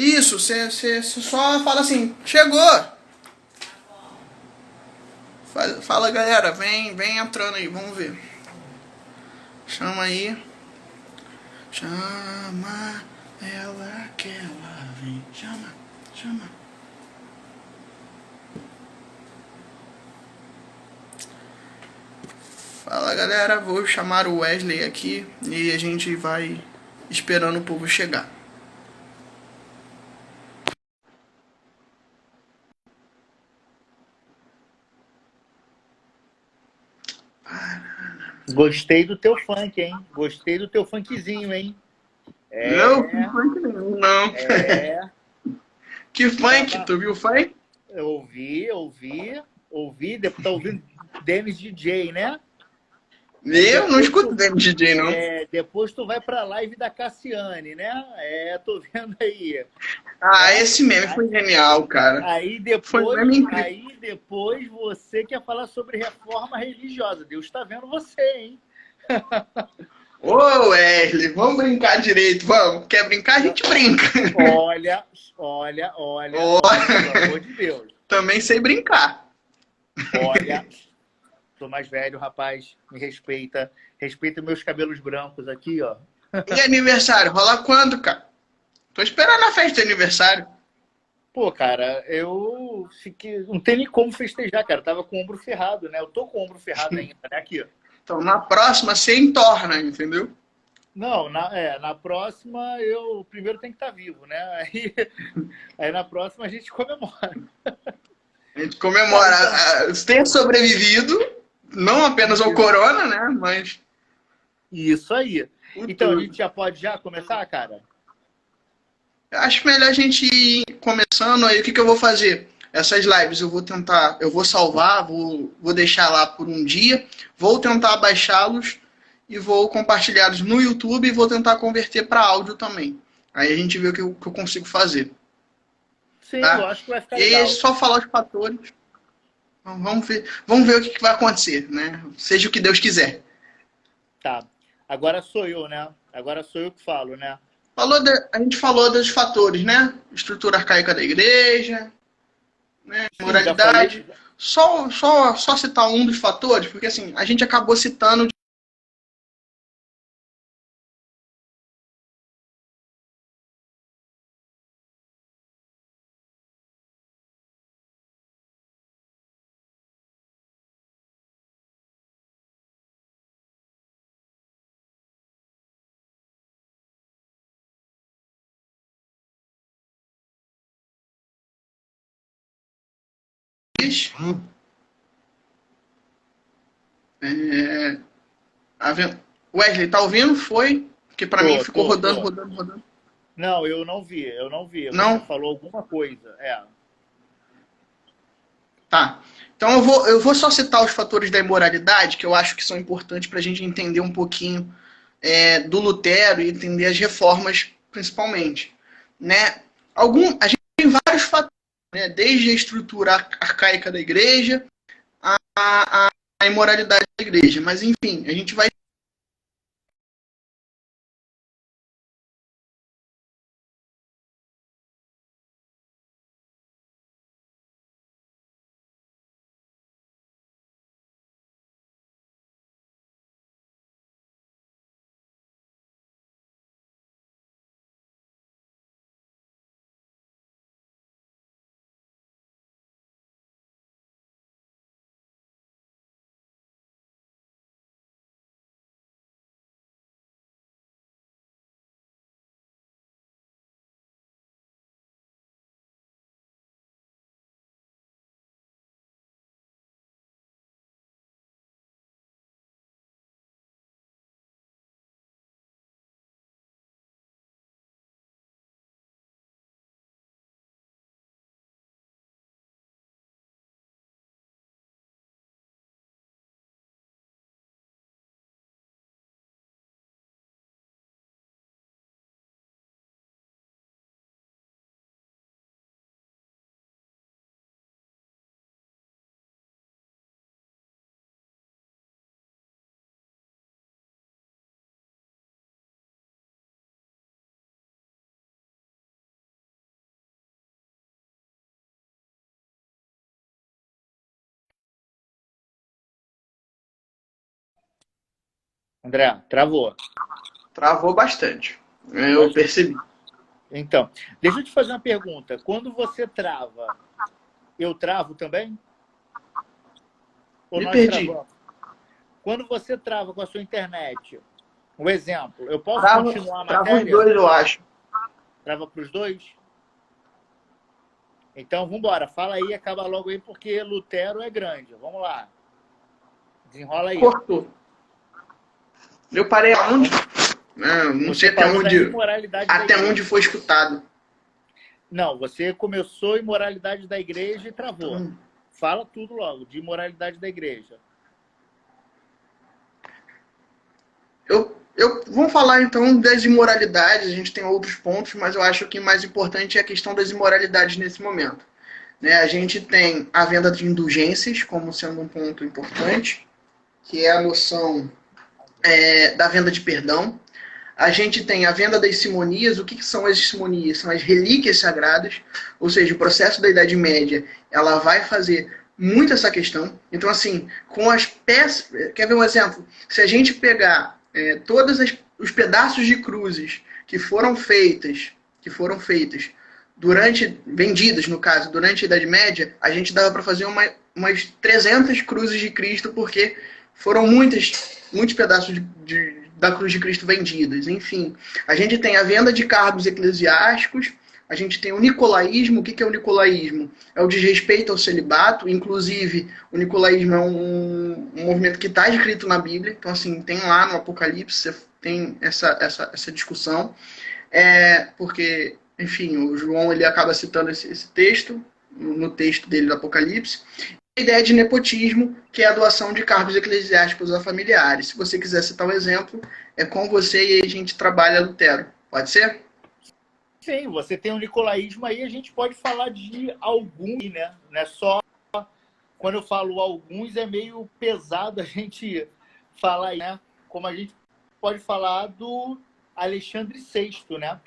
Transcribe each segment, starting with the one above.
Isso, você só fala assim, chegou! Fala, galera, vem entrando aí, vamos ver. Chama aí. Chama ela que ela vem. Chama. Fala, galera, vou chamar o Wesley aqui e a gente vai esperando o povo chegar. Gostei do teu funk, hein? Gostei do teu funkzinho, hein? Não, que É, funk nenhum, não. é. Que funk? Tava, Tu viu o funk? eu ouvi. Depois tá ouvindo Denis DJ, né? Aí Eu não depois escuto tu, dele DJ, não. depois tu vai pra live da Cassiane, né? Tô vendo aí, Ah, né? esse meme foi Aí, genial, cara. aí Foi um depois, meme incrível. aí depois você quer falar sobre reforma religiosa. Deus tá vendo você, hein? Ô, Wesley, vamos brincar direito, vamos. Quer brincar? A gente brinca. Olha, Ó, olha, pelo amor de Deus. também sei brincar. Olha, sou mais velho, rapaz, me respeita. Respeita meus cabelos brancos aqui, ó. E aniversário, rola quando, cara? Tô esperando a festa de aniversário. Pô, cara, eu fiquei. Não tem nem como festejar, cara. Eu tava com o ombro ferrado, né? Eu tô com o ombro ferrado ainda, né? Aqui, ó. Então na próxima você entorna, entendeu? Não, na próxima eu primeiro tenho que estar vivo, né? Aí na próxima a gente comemora. A gente Cara, comemora então. ter sobrevivido, não apenas ao Isso, corona, né? Mas isso aí. o Então, a tudo. gente já pode já começar, cara? Acho melhor a gente ir começando aí. O que eu vou fazer? Essas lives eu vou tentar, eu vou salvar, vou deixar lá por um dia, vou tentar baixá-los e vou compartilhá-los no YouTube e vou tentar converter para áudio também. Aí a gente vê o que eu consigo fazer, Sim, eu tá? acho que vai ficar E aí é legal. só falar os fatores. Então, vamos ver o que vai acontecer, né? Seja o que Deus quiser. Tá. Agora sou eu, né? Agora sou eu que falo, né? A gente falou dos fatores, né? Estrutura arcaica da igreja, né? Sim, já falei. Moralidade. Só citar um dos fatores, porque assim, a gente acabou citando diz, é, Wesley, tá ouvindo? Foi? Porque para mim Tô, ficou tô, rodando, tô. rodando, rodando. Não, eu não vi. Você Não? falou alguma coisa. É. Tá. Então eu vou só citar os fatores da imoralidade, que eu acho que são importantes para a gente entender um pouquinho do Lutero e entender as reformas, principalmente. Né? A gente tem vários fatores, né? Desde a estrutura arcaica da igreja, a imoralidade da igreja. Mas, enfim, a gente vai André, travou. Travou bastante. Eu Pode... percebi. Então, deixa eu te fazer uma pergunta. Quando você trava, eu travo também? Ou Me nós perdi. travamos? Quando você trava com a sua internet, um exemplo, eu posso Trava, continuar a trava os matéria? dois, eu acho. Trava para os dois? Então, vamos embora. Fala aí, acaba logo aí, porque Lutero é grande. Vamos lá. Desenrola aí. Cortou. Eu parei aonde? Não sei Você até parou na onde, imoralidade da até onde igreja. foi escutado. Não, você começou imoralidade da igreja e travou. Fala tudo logo, de imoralidade da igreja. Vamos falar então das imoralidades, a gente tem outros pontos, mas eu acho que o mais importante é a questão das imoralidades nesse momento. Né? A gente tem a venda de indulgências como sendo um ponto importante, que é a noção da venda de perdão. A gente tem a venda das simonias. O que são as simonias? São as relíquias sagradas, ou seja, o processo da Idade Média, ela vai fazer muito essa questão. Então, assim, com as peças... Quer ver um exemplo? Se a gente pegar todos os pedaços de cruzes que foram feitas vendidas, no caso, durante a Idade Média, a gente dava para fazer umas 300 cruzes de Cristo, porque foram muitos pedaços da cruz de Cristo vendidas. Enfim, a gente tem a venda de cargos eclesiásticos, a gente tem o nicolaísmo. O que é o nicolaísmo? É o desrespeito ao celibato. Inclusive, o nicolaísmo é um movimento que está escrito na Bíblia. Então, assim, tem lá no Apocalipse, você tem essa discussão. Porque, enfim, o João ele acaba citando esse texto, no texto dele do Apocalipse. A ideia de nepotismo, que é a doação de cargos eclesiásticos a familiares. Se você quiser citar um exemplo, é com você e a gente trabalha Lutero. Pode ser? Sim, você tem o nicolaísmo aí, a gente pode falar de alguns, né? Não é só... Quando eu falo alguns, é meio pesado a gente falar, né? Como a gente pode falar do Alexandre VI, né?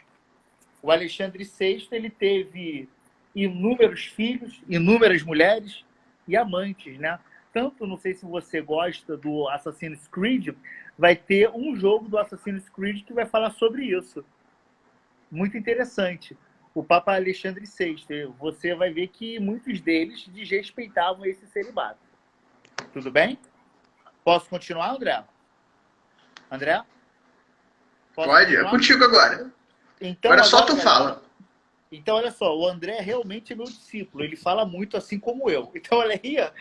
O Alexandre VI, ele teve inúmeros filhos, inúmeras mulheres e amantes, né? Tanto, não sei se você gosta do Assassin's Creed, vai ter um jogo do Assassin's Creed que vai falar sobre isso. Muito interessante. O Papa Alexandre VI, você vai ver que muitos deles desrespeitavam esse celibato. Tudo bem? Posso continuar, André? André? Posso Pode, é continuar? contigo agora. Então, Agora só agora, tu galera, fala. então, olha só, o André realmente é meu discípulo, ele fala muito assim como eu. Então, olha aí, ó.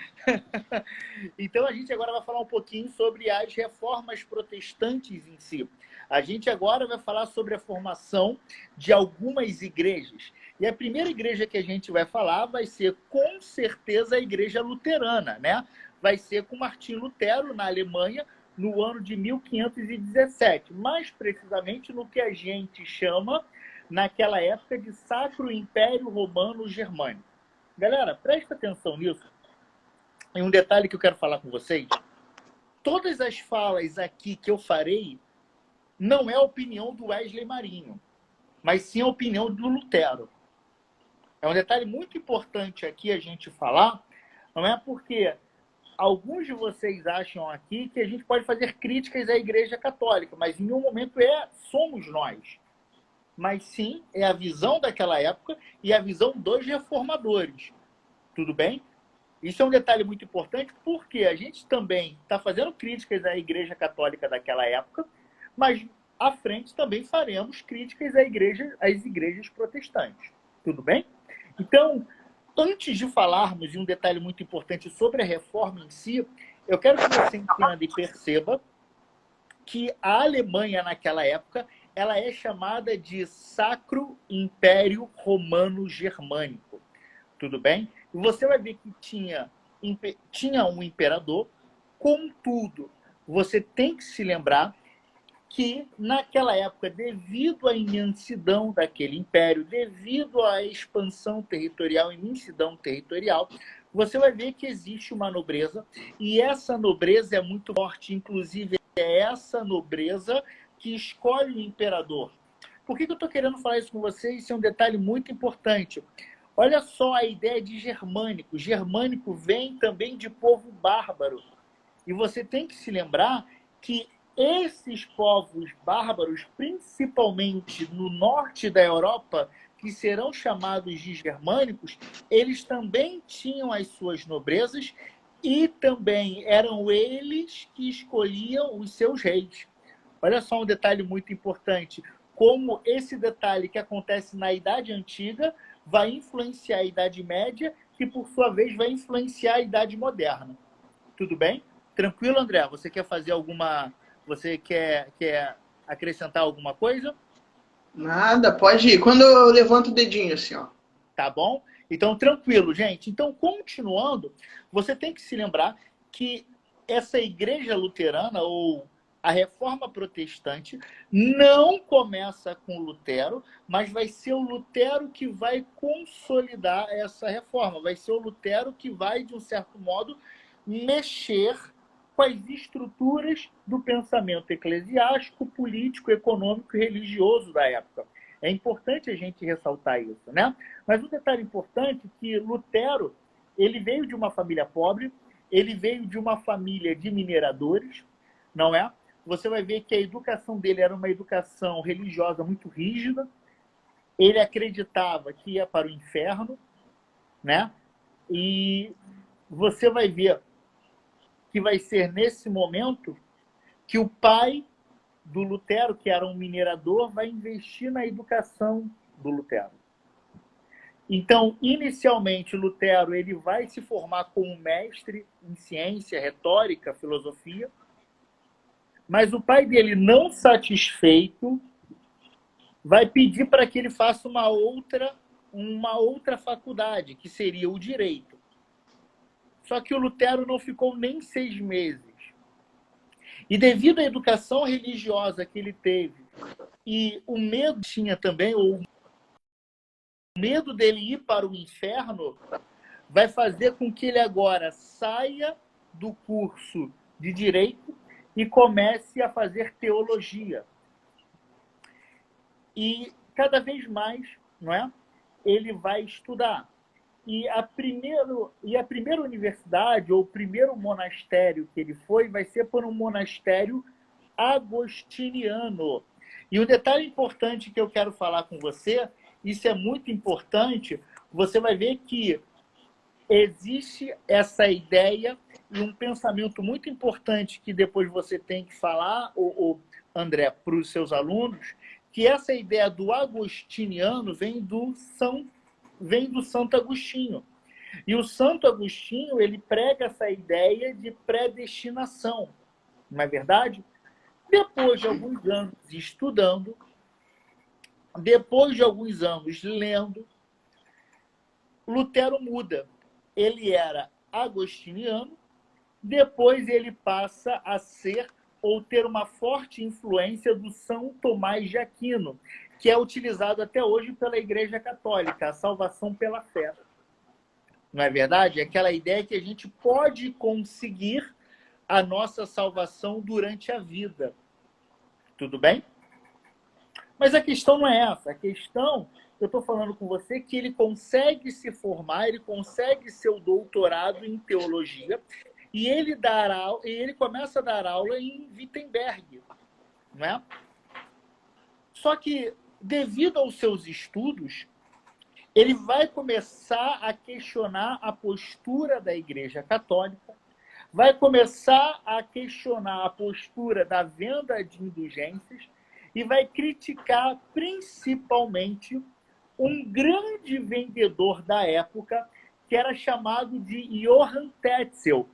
Então, a gente agora vai falar um pouquinho sobre as reformas protestantes em si. A gente agora vai falar sobre a formação de algumas igrejas. E a primeira igreja que a gente vai falar vai ser, com certeza, a igreja luterana, né? Vai ser com Martim Lutero, na Alemanha, no ano de 1517. Mais precisamente no que a gente chama naquela época de Sacro Império Romano Germânico. Galera, presta atenção nisso. E um detalhe que eu quero falar com vocês. Todas as falas aqui que eu farei não é a opinião do Wesley Marinho, mas sim a opinião do Lutero. É um detalhe muito importante aqui a gente falar, não é porque alguns de vocês acham aqui que a gente pode fazer críticas à Igreja Católica, mas em um momento somos nós. Mas sim, é a visão daquela época e a visão dos reformadores. Tudo bem? Isso é um detalhe muito importante, porque a gente também está fazendo críticas à Igreja Católica daquela época, mas à frente também faremos críticas às igrejas protestantes. Tudo bem? Então, antes de falarmos de um detalhe muito importante sobre a reforma em si, eu quero que você entenda e perceba que a Alemanha, naquela época, ela é chamada de Sacro Império Romano Germânico. Tudo bem? E você vai ver que tinha um imperador. Contudo, você tem que se lembrar que, naquela época, devido à imensidão daquele império, devido à expansão territorial e imensidão territorial, você vai ver que existe uma nobreza, e essa nobreza é muito forte, inclusive é essa nobreza que escolhe o imperador. Por que eu estou querendo falar isso com vocês? Isso é um detalhe muito importante. Olha só a ideia de germânico. Germânico vem também de povo bárbaro. E você tem que se lembrar que esses povos bárbaros, principalmente no norte da Europa, que serão chamados de germânicos, eles também tinham as suas nobrezas e também eram eles que escolhiam os seus reis. Olha só um detalhe muito importante, como esse detalhe que acontece na Idade Antiga vai influenciar a Idade Média, que por sua vez vai influenciar a Idade Moderna. Tudo bem? Tranquilo, André? Você quer fazer alguma... Você quer acrescentar alguma coisa? Nada, pode ir. Quando eu levanto o dedinho assim, ó. Tá bom? Então, tranquilo, gente. Então, continuando, você tem que se lembrar que essa igreja luterana, ou a reforma protestante, não começa com Lutero, mas vai ser o Lutero que vai consolidar essa reforma. Vai ser o Lutero que vai, de um certo modo, mexer com as estruturas do pensamento eclesiástico, político, econômico e religioso da época. É importante a gente ressaltar isso, né? Mas um detalhe importante é que Lutero, ele veio de uma família pobre, ele veio de uma família de mineradores, não é? Você vai ver que a educação dele era uma educação religiosa muito rígida, ele acreditava que ia para o inferno, né? E você vai ver que vai ser nesse momento que o pai do Lutero, que era um minerador, vai investir na educação do Lutero. Então, inicialmente, Lutero ele vai se formar como mestre em ciência, retórica, filosofia, mas o pai dele, não satisfeito, vai pedir para que ele faça uma outra faculdade, que seria o direito. Só que o Lutero não ficou nem 6 meses. E devido à educação religiosa que ele teve, e o medo tinha também, ou o medo dele ir para o inferno, vai fazer com que ele agora saia do curso de direito e comece a fazer teologia. E cada vez mais, não é? Ele vai estudar. E a primeira universidade, ou o primeiro monastério que ele foi, vai ser por um monastério agostiniano. E um detalhe importante que eu quero falar com você, isso é muito importante, você vai ver que existe essa ideia e um pensamento muito importante que depois você tem que falar, André, para os seus alunos, que essa ideia do agostiniano vem do Santo Agostinho. E o Santo Agostinho, ele prega essa ideia de predestinação, não é verdade? Depois de alguns anos estudando, depois de alguns anos lendo, Lutero muda. Ele era agostiniano, depois ele passa a ser ou ter uma forte influência do São Tomás de Aquino, que é utilizado até hoje pela Igreja Católica, a salvação pela fé. Não é verdade? É aquela ideia que a gente pode conseguir a nossa salvação durante a vida. Tudo bem? Mas a questão não é essa. A questão, eu estou falando com você, que ele consegue se formar, ele consegue seu doutorado em teologia, e ele começa a dar aula em Wittenberg. Não é? Só que, devido aos seus estudos, ele vai começar a questionar a postura da Igreja Católica, vai começar a questionar a postura da venda de indulgências e vai criticar principalmente um grande vendedor da época, que era chamado de Johann Tetzel.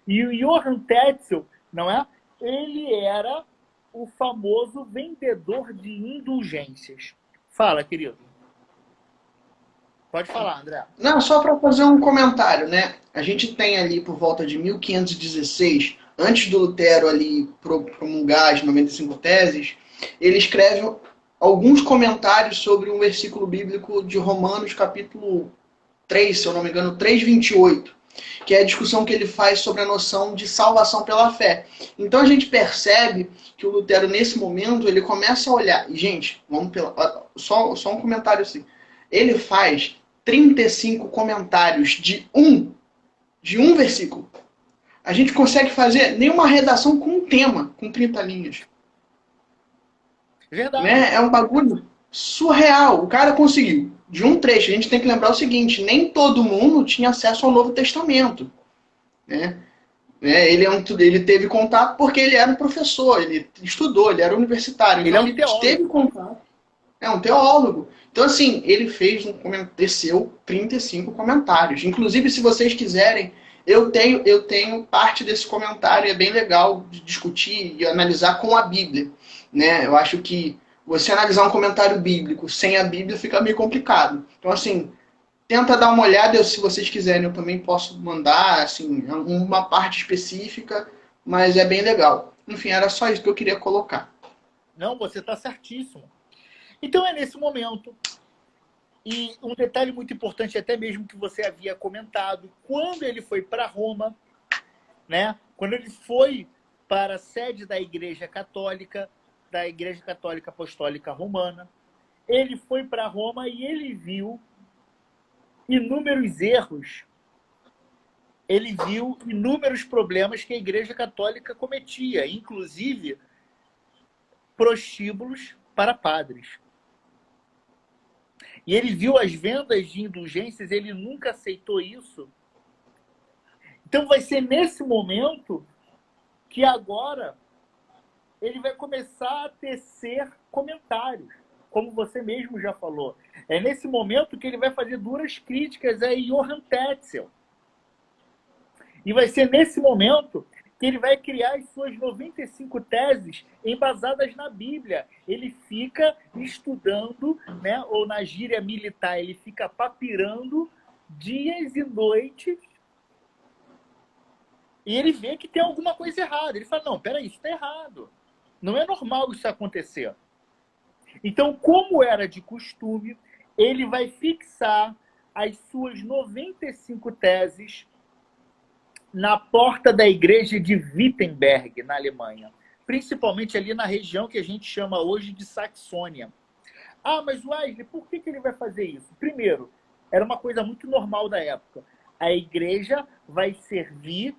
E o Johann Tetzel, não é? Ele era o famoso vendedor de indulgências. Fala, querido. Pode falar, André. Não, só para fazer um comentário, né? A gente tem ali por volta de 1516, antes do Lutero ali promulgar as 95 teses, ele escreve alguns comentários sobre um versículo bíblico de Romanos, capítulo 3, se eu não me engano, 3:28, que é a discussão que ele faz sobre a noção de salvação pela fé. Então a gente percebe que o Lutero, nesse momento, ele começa a olhar. E, gente, só um comentário assim. Ele faz 35 comentários de um versículo. A gente consegue fazer nenhuma redação com um tema, com 30 linhas. Verdade. Né? É um bagulho surreal. O cara conseguiu. De um trecho, a gente tem que lembrar o seguinte: nem todo mundo tinha acesso ao Novo Testamento. Né? Ele teve contato porque ele era um professor, ele estudou, ele era universitário. Ele é Então um ele teve teólogo. contato. É um teólogo. Então, assim, ele fez desceu 35 comentários. Inclusive, se vocês quiserem, eu tenho parte desse comentário, é bem legal de discutir e analisar com a Bíblia. Né? Eu acho que você analisar um comentário bíblico sem a Bíblia fica meio complicado. Então, assim, tenta dar uma olhada, se vocês quiserem, eu também posso mandar, assim, uma parte específica, mas é bem legal. Enfim, era só isso que eu queria colocar. Não, você está certíssimo. Então é nesse momento. E um detalhe muito importante, até mesmo que você havia comentado, quando ele foi para Roma, né? Quando ele foi para a sede da Igreja Católica Apostólica Romana, ele foi para Roma e ele viu inúmeros erros, ele viu inúmeros problemas que a Igreja Católica cometia, inclusive prostíbulos para padres. E ele viu as vendas de indulgências, ele nunca aceitou isso. Então vai ser nesse momento que agora ele vai começar a tecer comentários, como você mesmo já falou. É nesse momento que ele vai fazer duras críticas a Johann Tetzel. E vai ser nesse momento que ele vai criar as suas 95 teses embasadas na Bíblia. Ele fica estudando, né, ou na gíria militar, ele fica papirando dias e noites, e ele vê que tem alguma coisa errada. Ele fala, não, peraí, isso está errado. Não é normal isso acontecer. Então, como era de costume, ele vai fixar as suas 95 teses na porta da igreja de Wittenberg, na Alemanha. Principalmente ali na região que a gente chama hoje de Saxônia. Ah, mas Wesley, por que ele vai fazer isso? Primeiro, era uma coisa muito normal da época. A igreja vai servir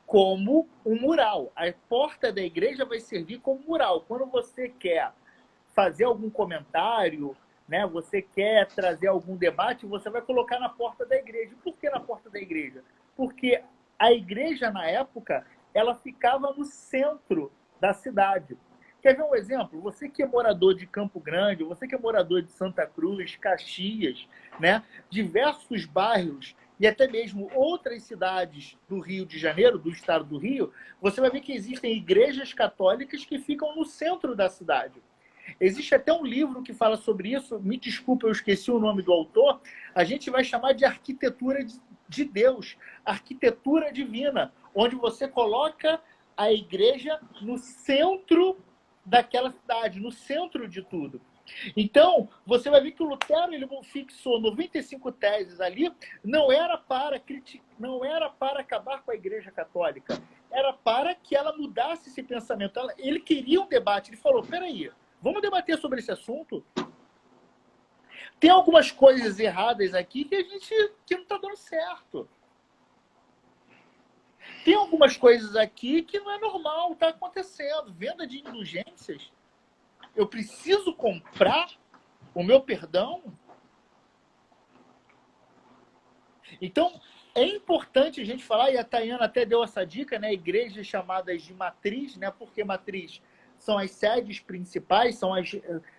como um mural. A porta da igreja vai servir como mural. Quando você quer fazer algum comentário, né, você quer trazer algum debate, você vai colocar na porta da igreja. Por que na porta da igreja? Porque a igreja, na época, ela ficava no centro da cidade. Quer ver um exemplo? Você que é morador de Campo Grande, você que é morador de Santa Cruz, Caxias, né? Diversos bairros e até mesmo outras cidades do Rio de Janeiro, do estado do Rio, você vai ver que existem igrejas católicas que ficam no centro da cidade. Existe até um livro que fala sobre isso, me desculpa, eu esqueci o nome do autor, a gente vai chamar de arquitetura de Deus, arquitetura divina, onde você coloca a igreja no centro daquela cidade, no centro de tudo. Então, você vai ver que o Lutero ele fixou 95 teses ali, não era para acabar com a Igreja Católica, era para que ela mudasse esse pensamento. Ele queria um debate, ele falou, peraí, vamos debater sobre esse assunto? Tem algumas coisas erradas aqui que não está dando certo. Tem algumas coisas aqui que não é normal, está acontecendo. Venda de indulgências. Eu preciso comprar o meu perdão? Então, é importante a gente falar, e a Tayana até deu essa dica, né? Igrejas chamadas de matriz, né? Porque matriz são as sedes principais,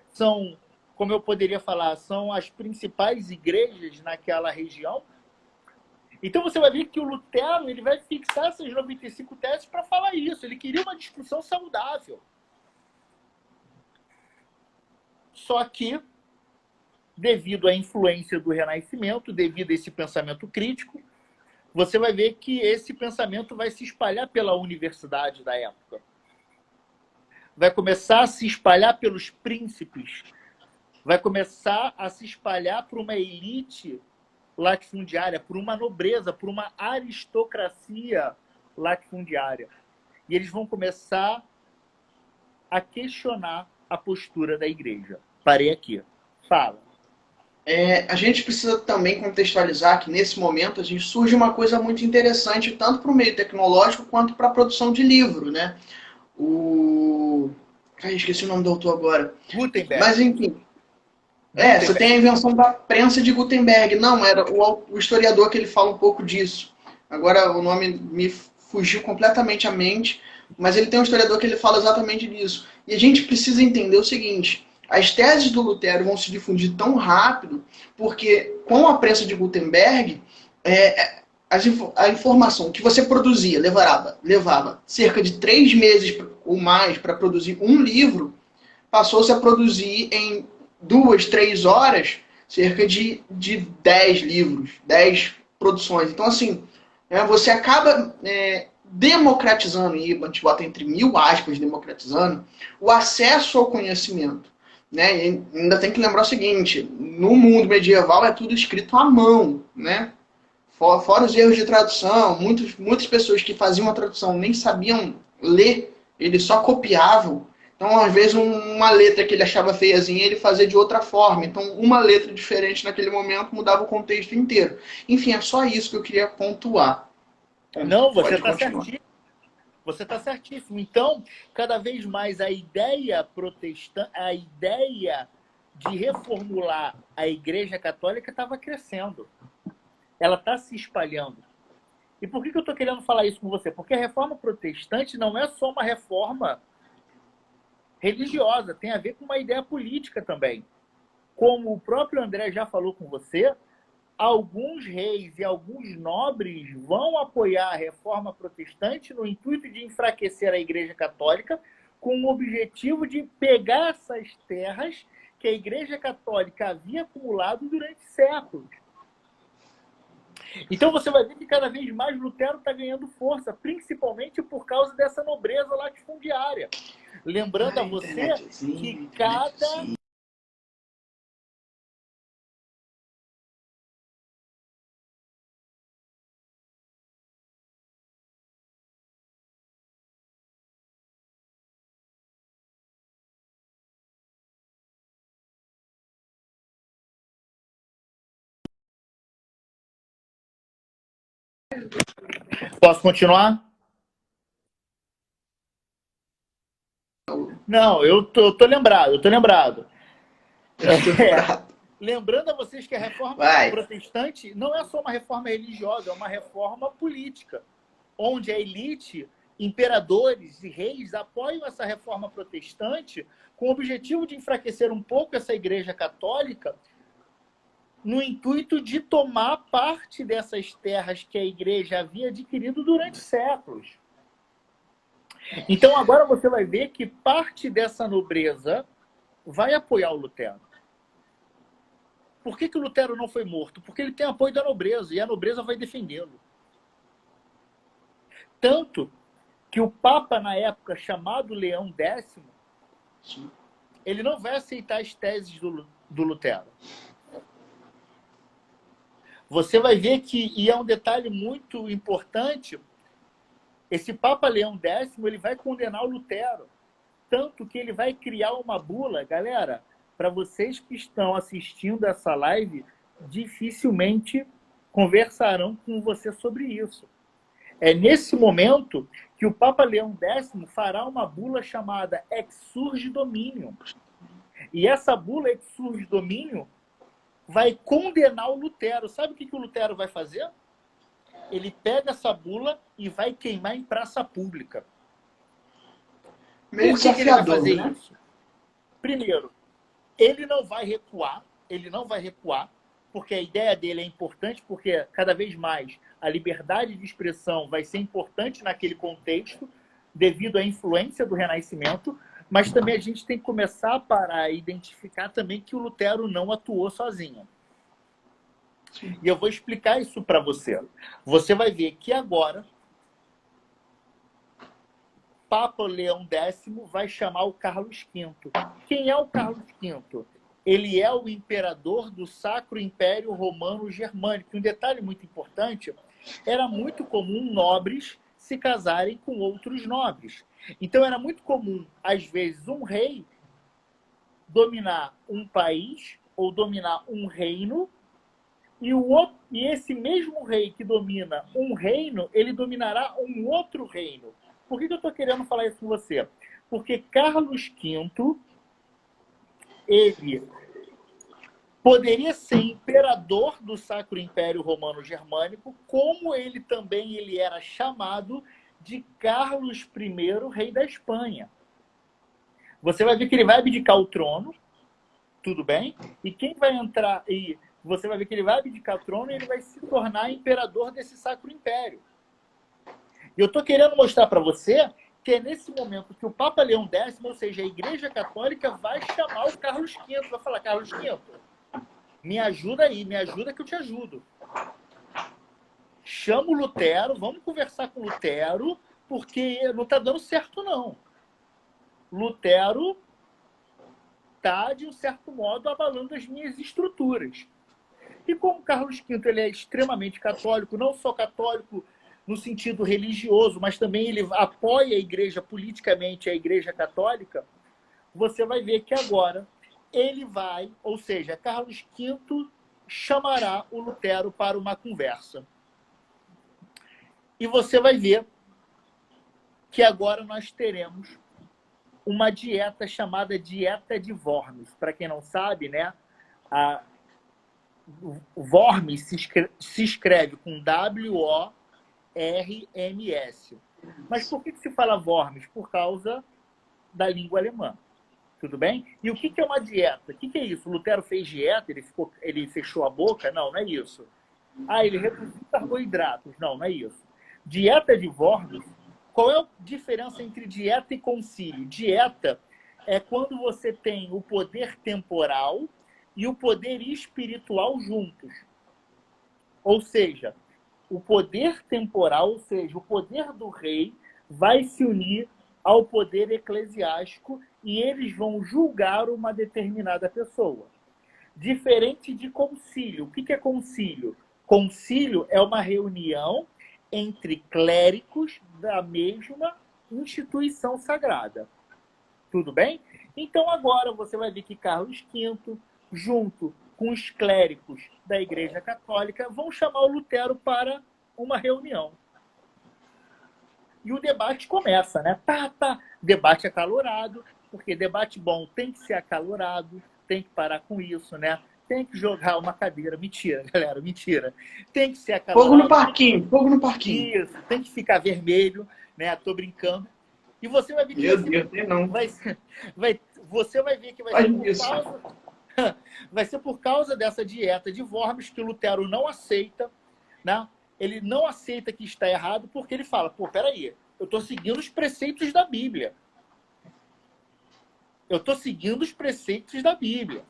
são, como eu poderia falar, são as principais igrejas naquela região. Então você vai ver que o Lutero ele vai fixar essas 95 teses para falar isso. Ele queria uma discussão saudável. Só que, devido à influência do Renascimento, devido a esse pensamento crítico, você vai ver que esse pensamento vai se espalhar pela universidade da época. Vai começar a se espalhar pelos príncipes. Vai começar a se espalhar para uma elite latifundiária, por uma nobreza, por uma aristocracia latifundiária. E eles vão começar a questionar a postura da igreja. Parei aqui. Fala. A gente precisa também contextualizar que nesse momento a gente surge uma coisa muito interessante tanto para o meio tecnológico quanto para a produção de livro, né? O... Ai, esqueci o nome do autor agora. Gutenberg. Mas enfim, você tem a Gutenberg. invenção da prensa de Gutenberg. Não, era o historiador que ele fala um pouco disso. Agora o nome me fugiu completamente à mente, mas ele tem um historiador que ele fala exatamente disso. E a gente precisa entender o seguinte: as teses do Lutero vão se difundir tão rápido porque com a prensa de Gutenberg, a informação que você produzia levava cerca de 3 meses ou mais para produzir um livro, passou-se a produzir em 2, 3 horas cerca de 10 livros, 10 produções. Então, assim, você acaba democratizando, e a gente bota entre mil aspas, democratizando, o acesso ao conhecimento. Né? E ainda tem que lembrar o seguinte, no mundo medieval é tudo escrito à mão, né? Fora os erros de tradução, muitas pessoas que faziam a tradução nem sabiam ler, eles só copiavam. Então, às vezes, uma letra que ele achava feiazinha, ele fazia de outra forma. Então, uma letra diferente naquele momento mudava o contexto inteiro. Enfim, é só isso que eu queria pontuar. Não, você Pode está continuar. certíssimo. Você está certíssimo. Então, cada vez mais a ideia protestante, a ideia de reformular a Igreja Católica estava crescendo. Ela está se espalhando. E por que eu estou querendo falar isso com você? Porque a reforma protestante não é só uma reforma religiosa, tem a ver com uma ideia política também. Como o próprio André já falou com você, alguns reis e alguns nobres vão apoiar a reforma protestante no intuito de enfraquecer a Igreja Católica, com o objetivo de pegar essas terras que a Igreja Católica havia acumulado durante séculos. Então você vai ver que cada vez mais Lutero está ganhando força, principalmente por causa dessa nobreza latifundiária. Lembrando a você que cada Posso continuar? Não, eu tô lembrado, eu tô lembrado. Lembrando a vocês que a reforma protestante não é só uma reforma religiosa, é uma reforma política, onde a elite, imperadores e reis apoiam essa reforma protestante com o objetivo de enfraquecer um pouco essa Igreja Católica, no intuito de tomar parte dessas terras que a Igreja havia adquirido durante séculos. Então agora você vai ver que parte dessa nobreza vai apoiar o Lutero. Por que o Lutero não foi morto? Porque ele tem apoio da nobreza, e a nobreza vai defendê-lo. Tanto que o Papa, na época, chamado Leão X, ele não vai aceitar as teses do Lutero. Você vai ver que, e é um detalhe muito importante, esse Papa Leão X, ele vai condenar o Lutero. Tanto que ele vai criar uma bula, galera, para vocês que estão assistindo essa live, dificilmente conversarão com você sobre isso. É nesse momento que o Papa Leão X fará uma bula chamada Exsurge Dominium. E essa bula Exsurge Dominium vai condenar o Lutero. Sabe o que o Lutero vai fazer? Ele pega essa bula e vai queimar em praça pública. Meio Por que ele vai fazer, né? isso? Primeiro, ele não vai recuar, porque a ideia dele é importante, porque cada vez mais a liberdade de expressão vai ser importante naquele contexto, devido à influência do Renascimento, mas também a gente tem que começar a parar a identificar também que o Lutero não atuou sozinho. E eu vou explicar isso para você. Você vai ver que agora Papa Leão X vai chamar o Carlos V. Quem é o Carlos V? Ele é o imperador do Sacro Império Romano Germânico. Um detalhe muito importante, era muito comum nobres se casarem com outros nobres. Então era muito comum, às vezes, um rei dominar um país ou dominar um reino, e esse mesmo rei que domina um reino, ele dominará um outro reino. Por que eu estou querendo falar isso com você? Porque Carlos V, ele poderia ser imperador do Sacro Império Romano Germânico, como ele era chamado de Carlos I, rei da Espanha. Você vai ver que ele vai abdicar o trono, tudo bem? E quem vai entrar... E você vai ver que ele vai abdicar o trono e ele vai se tornar imperador desse Sacro Império. E eu estou querendo mostrar para você que é nesse momento que o Papa Leão X, ou seja, a Igreja Católica, vai chamar o Carlos V. Vai falar, Carlos V, me ajuda aí, me ajuda que eu te ajudo. Chama o Lutero, vamos conversar com o Lutero, porque não está dando certo, não. Lutero está, de um certo modo, abalando as minhas estruturas. E como Carlos V ele é extremamente católico, não só católico no sentido religioso, mas também ele apoia a igreja politicamente, a igreja católica, você vai ver que agora ele vai, ou seja, Carlos V chamará o Lutero para uma conversa. E você vai ver que agora nós teremos uma dieta chamada dieta de Worms. Para quem não sabe, né, Worms se escreve com W-O-R-M-S. Mas por que se fala Worms? Por causa da língua alemã. Tudo bem? E o que é uma dieta? O que é isso? O Lutero fez dieta? Ele fechou a boca? Não, não é isso. Ele reduziu carboidratos? Não, não é isso. Dieta de Worms, qual é a diferença entre dieta e concílio? Dieta é quando você tem o poder temporal e o poder espiritual juntos. Ou seja, o poder temporal, ou seja, o poder do rei, vai se unir ao poder eclesiástico e eles vão julgar uma determinada pessoa. Diferente de concílio. O que é concílio? Concílio é uma reunião entre clérigos da mesma instituição sagrada. Tudo bem? Então agora você vai ver que Carlos V, junto com os clérigos da Igreja Católica, vão chamar o Lutero para uma reunião. E o debate começa, né? Debate acalorado, porque debate bom tem que ser acalorado, tem que parar com isso, né? Tem que jogar uma cadeira. Mentira, galera, mentira. Tem que ser acalorado. Fogo no parquinho, fogo no parquinho. Isso, tem que ficar vermelho, né? Tô brincando. E você vai ver que você vai ver que vai ser por causa dessa dieta de Worms que o Lutero não aceita, né? Ele não aceita que está errado, porque ele fala, peraí, eu estou seguindo os preceitos da Bíblia. Eu estou seguindo os preceitos da Bíblia.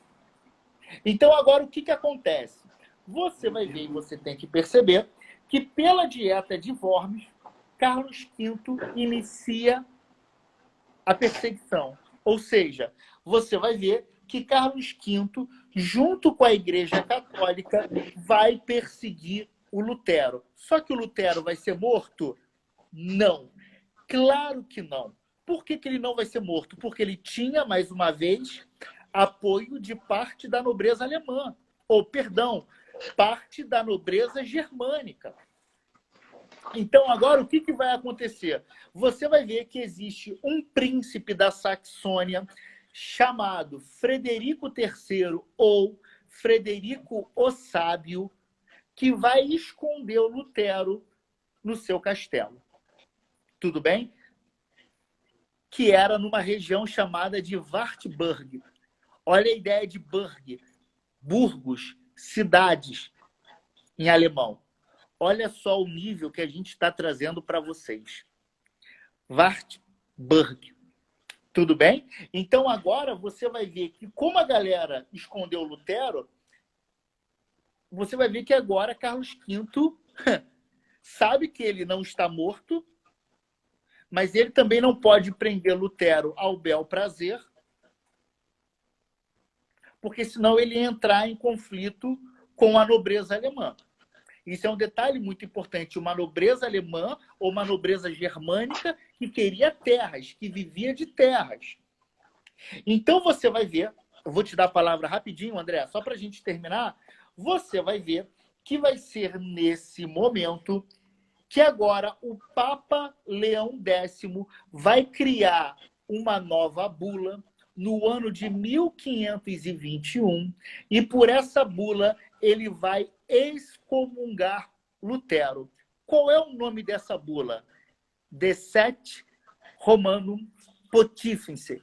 Então, agora, o que acontece? Você vai ver e você tem que perceber que, pela dieta de Worms, Carlos V inicia a perseguição. Ou seja, você vai ver que Carlos V, junto com a Igreja Católica, vai perseguir o Lutero. Só que o Lutero vai ser morto? Não. Claro que não. Por que ele não vai ser morto? Porque ele tinha, mais uma vez, apoio de parte da nobreza alemã. Parte da nobreza germânica. Então, agora, o que vai acontecer? Você vai ver que existe um príncipe da Saxônia chamado Frederico III ou Frederico o Sábio, que vai esconder o Lutero no seu castelo. Tudo bem? Que era numa região chamada de Wartburg. Olha a ideia de Burg. Burgos, cidades em alemão. Olha só o nível que a gente está trazendo para vocês. Wartburg. Tudo bem? Então agora você vai ver que como a galera escondeu o Lutero, você vai ver que agora Carlos V sabe que ele não está morto, mas ele também não pode prender Lutero ao bel prazer, porque senão ele ia entrar em conflito com a nobreza alemã. Isso é um detalhe muito importante. Uma nobreza alemã ou uma nobreza germânica que queria terras, que vivia de terras. Então você vai ver, eu vou te dar a palavra rapidinho, André, só para a gente terminar. Você vai ver que vai ser nesse momento que agora o Papa Leão X vai criar uma nova bula no ano de 1521 e por essa bula ele vai excomungar Lutero. Qual é o nome dessa bula? Decet Romanum Pontifice.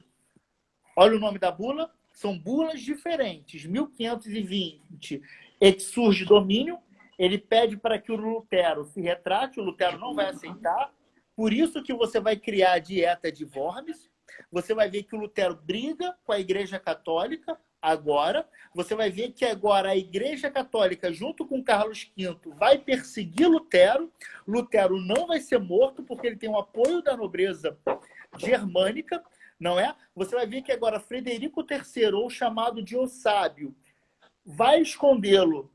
Olha o nome da bula. São bulas diferentes. 1520, exsurge domínio. Ele pede para que o Lutero se retrate. O Lutero não vai aceitar. Por isso que você vai criar a dieta de Worms. Você vai ver que o Lutero briga com a Igreja Católica agora. Você vai ver que agora a Igreja Católica, junto com Carlos V, vai perseguir Lutero. Lutero não vai ser morto porque ele tem o apoio da nobreza germânica, não é? Você vai ver que agora Frederico III, ou chamado de O Sábio, vai escondê-lo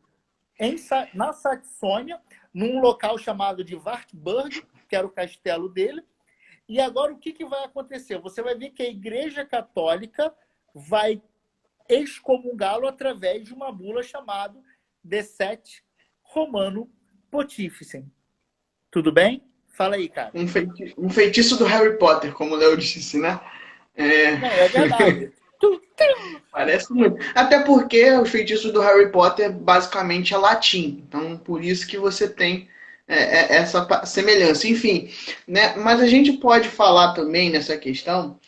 na Saxônia, num local chamado de Wartburg, que era o castelo dele. E agora o que vai acontecer? Você vai ver que a Igreja Católica vai excomungá-lo através de uma bula chamada Decet Romano Pontificem. Tudo bem? Fala aí, cara. Um feitiço do Harry Potter, como o Léo disse, né? Não, é verdade. Parece muito. Até porque o feitiço do Harry Potter basicamente é latim. Então, por isso que você tem essa semelhança. Enfim, né? Mas a gente pode falar também nessa questão.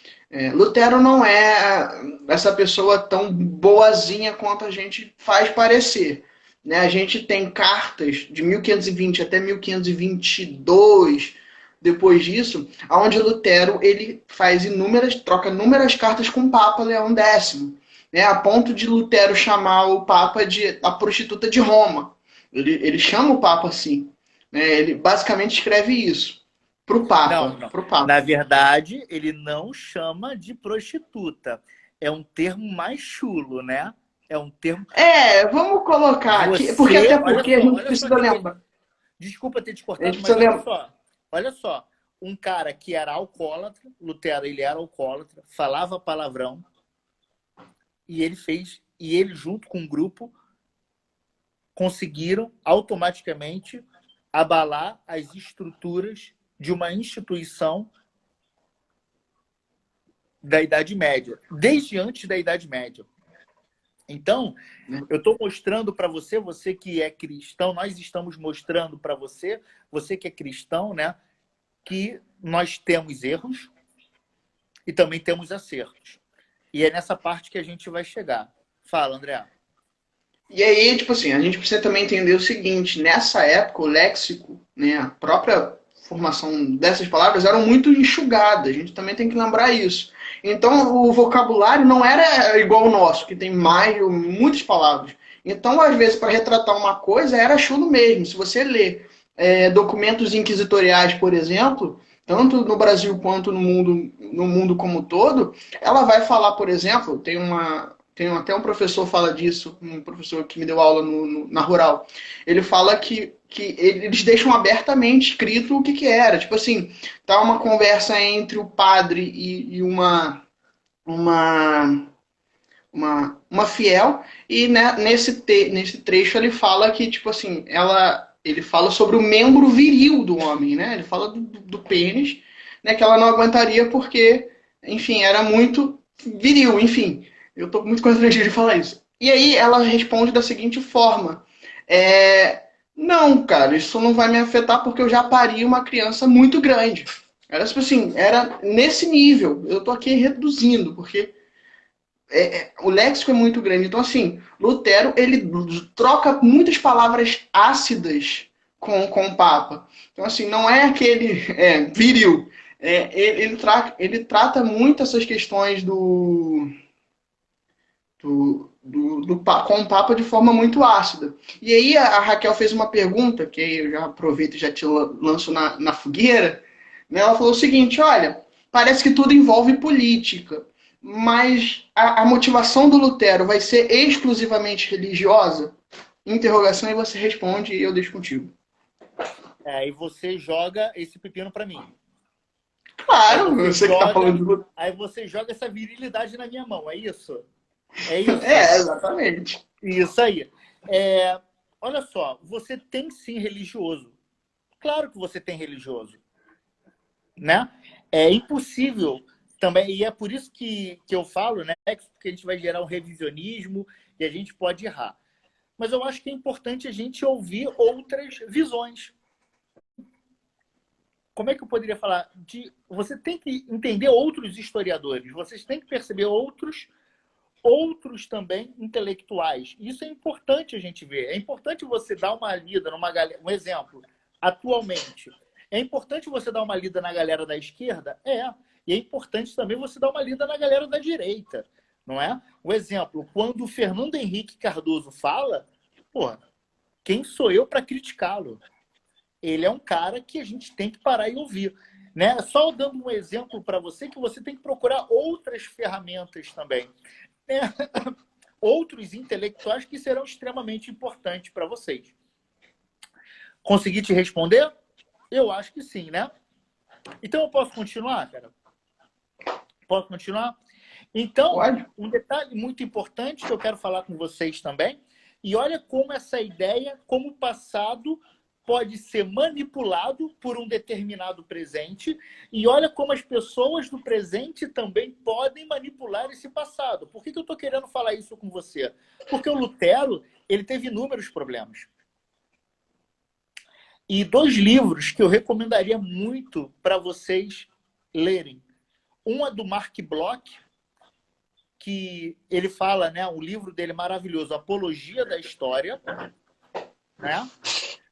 Lutero não é essa pessoa tão boazinha quanto a gente faz parecer. Né? A gente tem cartas de 1520 até 1522, depois disso, onde Lutero ele troca inúmeras cartas com o Papa Leão X, né? A ponto de Lutero chamar o Papa de a prostituta de Roma. Ele chama o Papa assim. Né? Ele basicamente escreve isso. Pro Papa. Não. Pro Papa. Na verdade, ele não chama de prostituta. É um termo mais chulo, né? É um termo... Vamos colocar aqui. Até porque a gente precisa lembrar. Desculpa ter te cortado, mas olha só. Olha só. Um cara que era alcoólatra, Lutero, ele era alcoólatra, falava palavrão, e ele junto com um grupo, conseguiram automaticamente abalar as estruturas de uma instituição da Idade Média, desde antes da Idade Média. Então, eu estou mostrando para você, você que é cristão, nós estamos mostrando para você, você que é cristão, né, que nós temos erros e também temos acertos. E é nessa parte que a gente vai chegar. Fala, André. E aí, tipo assim, a gente precisa também entender o seguinte, nessa época o léxico, né, a própria formação dessas palavras eram muito enxugadas, a gente também tem que lembrar isso. Então o vocabulário não era igual ao nosso, que tem muitas palavras. Então, às vezes, para retratar uma coisa, era chulo mesmo. Se você lê documentos inquisitoriais, por exemplo, tanto no Brasil quanto no mundo como um todo, ela vai falar, por exemplo, tem até um professor fala disso, um professor que me deu aula na Rural. Ele fala que eles deixam abertamente escrito o que era. Tipo assim, tá uma conversa entre o padre e uma fiel, e né, nesse trecho ele fala que, tipo assim, ele fala sobre o membro viril do homem, né? Ele fala do pênis, né, que ela não aguentaria porque, enfim, era muito viril, enfim. Eu tô muito constrangido de falar isso. E aí ela responde da seguinte forma: não, cara, isso não vai me afetar porque eu já pari uma criança muito grande. Era tipo assim, era nesse nível. Eu tô aqui reduzindo, porque o léxico é muito grande. Então, assim, Lutero, ele troca muitas palavras ácidas com o Papa. Então, assim, não é aquele viril. Ele trata muito essas questões com o Papa de forma muito ácida. E aí a Raquel fez uma pergunta, que eu já aproveito e já te lanço na fogueira. Né? Ela falou o seguinte: olha, parece que tudo envolve política, mas a motivação do Lutero vai ser exclusivamente religiosa? Interrogação, e você responde e eu deixo contigo. E você joga esse pepino para mim. Claro, você que tá falando de... Aí você joga essa virilidade na minha mão, é isso? É isso? É, exatamente. Isso aí. É, olha só, você tem sim religioso. Claro que você tem religioso, né? É impossível também, e é por isso que eu falo, né? Que a gente vai gerar um revisionismo e a gente pode errar. Mas eu acho que é importante a gente ouvir outras visões. Como é que eu poderia falar? Você tem que entender outros historiadores, vocês têm que perceber outros também intelectuais. Isso é importante a gente ver. É importante você dar uma lida numa galera. Um exemplo, atualmente. É importante você dar uma lida na galera da esquerda? É. E é importante também você dar uma lida na galera da direita. Não é? Um exemplo, quando o Fernando Henrique Cardoso fala, porra, quem sou eu para criticá-lo? Ele é um cara que a gente tem que parar e ouvir. Né? Só dando um exemplo para você que você tem que procurar outras ferramentas também. Né? Outros intelectuais que serão extremamente importantes para vocês. Consegui te responder? Eu acho que sim, né? Então eu posso continuar, cara? Posso continuar? Então, Pode? um detalhe muito importante que eu quero falar com vocês também, e olha como essa ideia, como o passado pode ser manipulado por um determinado presente, e olha como as pessoas do presente também podem manipular esse passado. Por que eu estou querendo falar isso com você? Porque o Lutero, ele teve inúmeros problemas. E 2 livros que eu recomendaria muito para vocês lerem. Um é do Mark Bloch, que ele fala, né, o livro dele é maravilhoso, Apologia da História, né?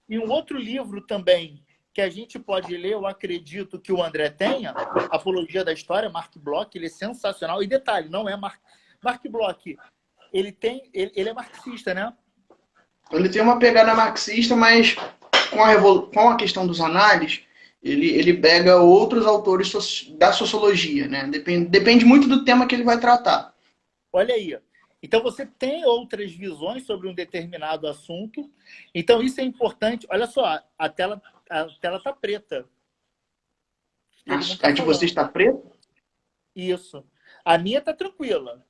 E um outro livro também que a gente pode ler, eu acredito que o André tenha, Apologia da História, Mark Bloch, ele é sensacional. E detalhe, não é Mark Bloch, ele é marxista, né? Ele tem uma pegada marxista, mas com a questão dos análises, ele pega outros autores da sociologia, né? Depende muito do tema que ele vai tratar. Olha aí. Então, você tem outras visões sobre um determinado assunto. Então, isso é importante. Olha só, a tela está preta. Ele não está A de você falando. está preta? Isso. A minha está tranquila.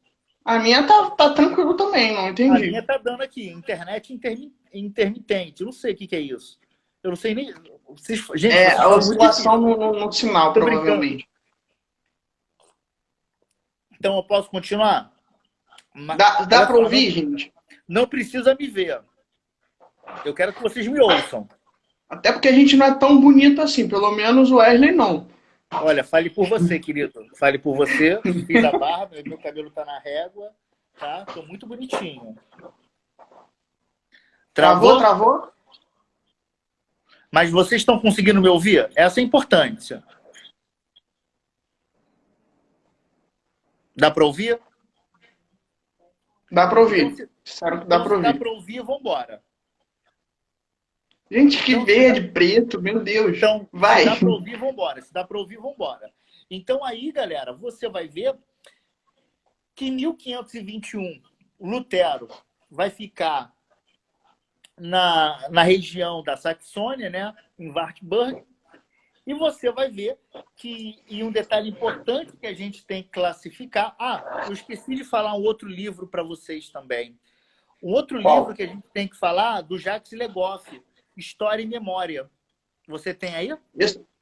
A minha tá tranquilo também, não A minha entendi. está dando aqui, internet intermitente. Eu não sei o que é isso. Eu não sei nem... Gente, É vocês a foram muito oscilação difíceis. no sinal, Tô brincando. provavelmente. Então, eu posso continuar? Dá Olha para só, ouvir, gente? não precisa me ver. Eu quero que vocês me ouçam. Até porque a gente não é tão bonito assim, pelo menos o Wesley não. Olha, fale por você, querido. Fale por você. Fiz a barba, meu cabelo tá na régua, tá? Tô muito bonitinho. Travou, Travou? travou? Mas vocês estão conseguindo me ouvir? Essa é a importância. Dá para ouvir? Dá para Então, ouvir. Disseram que dá para se dá ouvir. para ouvir, vamos embora. Gente, que Então, verde, preto, meu Deus. se Vai. dá para ouvir, vamos embora. Se dá para ouvir, vamos embora. Então, aí, galera, você vai ver que em 1521, Lutero vai ficar na região da Saxônia, né, em Wartburg, e você vai ver que, e um detalhe importante que a gente tem que classificar... Ah, eu esqueci de falar um outro livro para vocês também. Um outro livro Qual? que a gente tem que falar, do Jacques Legoff, História e Memória. Você tem aí?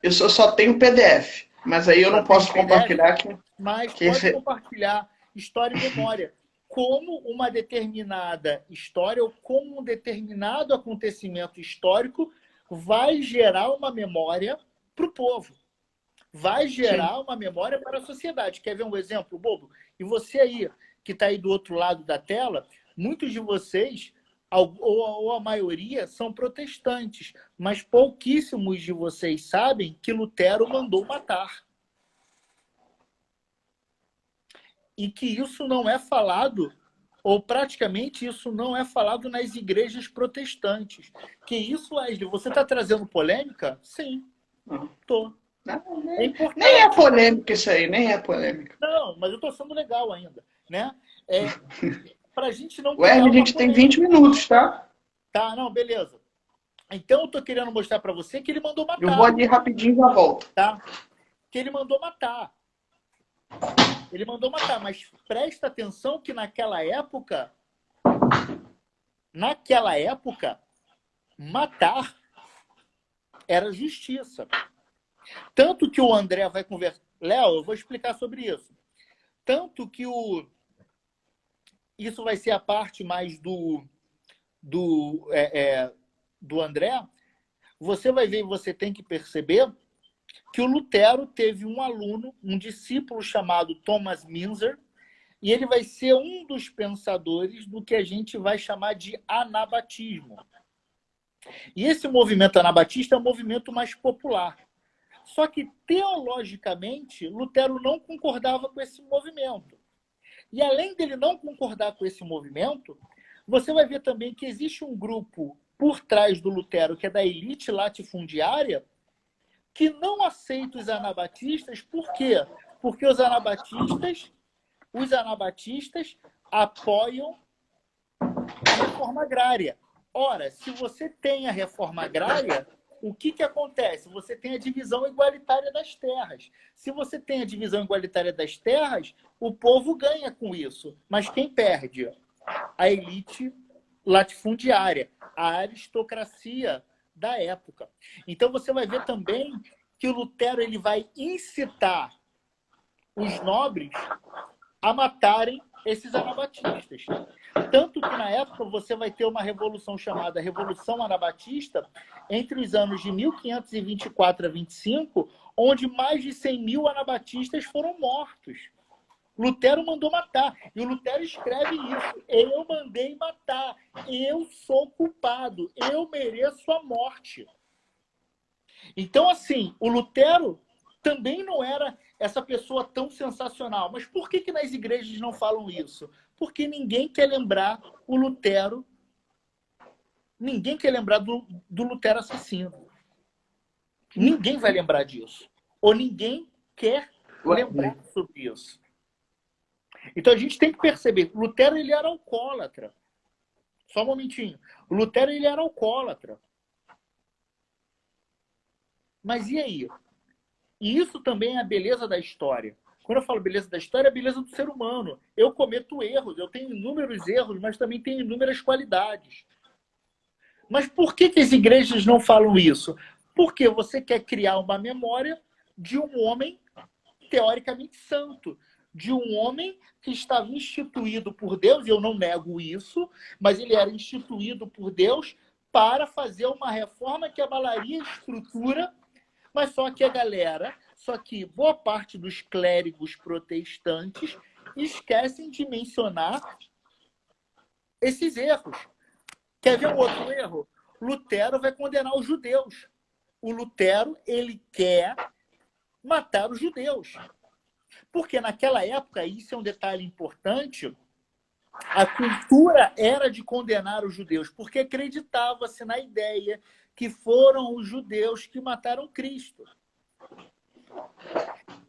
Eu só tenho PDF, mas aí eu Só não tem posso PDF, compartilhar aqui. mas Que pode esse... compartilhar História e Memória. Como uma determinada história ou como um determinado acontecimento histórico vai gerar uma memória para o povo. Vai Sim. gerar uma memória para a sociedade. Quer ver um exemplo bobo? E você aí, que está aí do outro lado da tela, muitos de vocês, ou a maioria, são protestantes, mas pouquíssimos de vocês sabem que Lutero mandou matar. E que isso não é falado, ou praticamente isso não é falado nas igrejas protestantes. Que isso, Wesley, você está trazendo polêmica? Sim, estou. É Nem é importante. polêmica isso aí, nem é polêmica. Não, mas eu estou sendo legal ainda. Né? Para a gente não Ué, criar a uma gente tem 20 polêmica. minutos, tá? Tá, não, beleza. Então eu estou querendo mostrar para você que ele mandou Eu vou matar. ali rapidinho e já volto. Tá? Que ele mandou matar. Ele mandou matar, mas presta atenção que naquela época, matar era justiça. Tanto que o André vai conversar... Léo, eu vou explicar sobre isso. Tanto que isso vai ser a parte mais do André. Você vai ver e você tem que perceber que o Lutero teve um aluno, um discípulo chamado Thomas Müntzer, e ele vai ser um dos pensadores do que a gente vai chamar de anabatismo. E esse movimento anabatista é um movimento mais popular. Só que, teologicamente, Lutero não concordava com esse movimento. E, além dele não concordar com esse movimento, você vai ver também que existe um grupo por trás do Lutero, que é da elite latifundiária, que não aceita os anabatistas. Por quê? Porque os anabatistas apoiam a reforma agrária. Ora, se você tem a reforma agrária, o que acontece? Você tem a divisão igualitária das terras. Se você tem a divisão igualitária das terras, o povo ganha com isso. Mas quem perde? A elite latifundiária, a aristocracia da época. Então você vai ver também que o Lutero ele vai incitar os nobres a matarem esses anabatistas. Tanto que, na época, você vai ter uma revolução chamada Revolução Anabatista, entre os anos de 1524 a 25, onde mais de 100 mil anabatistas foram mortos. Lutero mandou matar. E o Lutero escreve isso. Eu mandei matar. Eu sou culpado. Eu mereço a morte. Então, assim, o Lutero também não era essa pessoa tão sensacional. Mas por que nas igrejas não falam isso? Porque ninguém quer lembrar o Lutero. Ninguém quer lembrar do Lutero assassino. Ninguém vai lembrar disso. Ou ninguém quer lembrar sobre isso. Então a gente tem que perceber, o Lutero ele era alcoólatra. Só um momentinho. O Lutero ele era alcoólatra. Mas e aí? E isso também é a beleza da história. Quando eu falo beleza da história, é a beleza do ser humano. Eu cometo erros, eu tenho inúmeros erros, mas também tenho inúmeras qualidades. Mas por que as igrejas não falam isso? Porque você quer criar uma memória de um homem teoricamente santo, de um homem que estava instituído por Deus, e eu não nego isso, mas ele era instituído por Deus para fazer uma reforma que abalaria a estrutura, mas só que boa parte dos clérigos protestantes esquecem de mencionar esses erros. Quer ver um outro erro? Lutero vai condenar os judeus. O Lutero, ele quer matar os judeus. Porque naquela época, isso é um detalhe importante, a cultura era de condenar os judeus, porque acreditava-se na ideia que foram os judeus que mataram Cristo.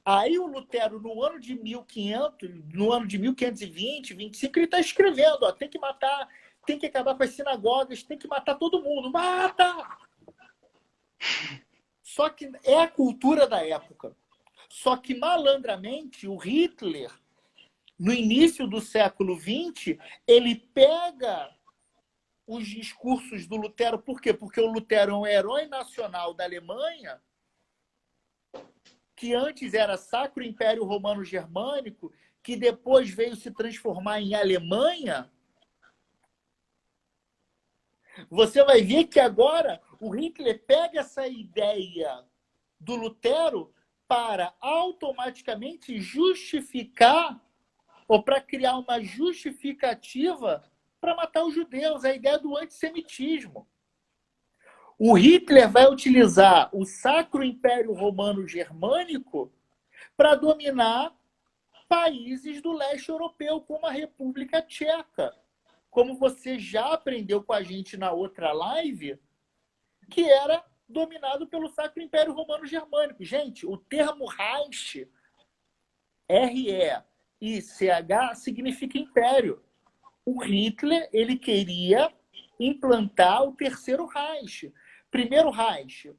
Aí o Lutero, no ano de 1520, 25, ele está escrevendo, ó, tem que matar, tem que acabar com as sinagogas, tem que matar todo mundo. Mata! Só que é a cultura da época. Só que, malandramente, o Hitler, no início do século XX, ele pega os discursos do Lutero. Por quê? Porque o Lutero é um herói nacional da Alemanha, que antes era Sacro Império Romano Germânico, que depois veio se transformar em Alemanha. Você vai ver que agora o Hitler pega essa ideia do Lutero para automaticamente justificar ou para criar uma justificativa para matar os judeus, a ideia do antissemitismo. O Hitler vai utilizar o Sacro Império Romano Germânico para dominar países do leste europeu, como a República Tcheca. Como você já aprendeu com a gente na outra live, que era dominado pelo Sacro Império Romano Germânico. Gente, o termo Reich, R-E-I-C-H, significa império. O Hitler, ele queria implantar o terceiro Reich. Primeiro Reich,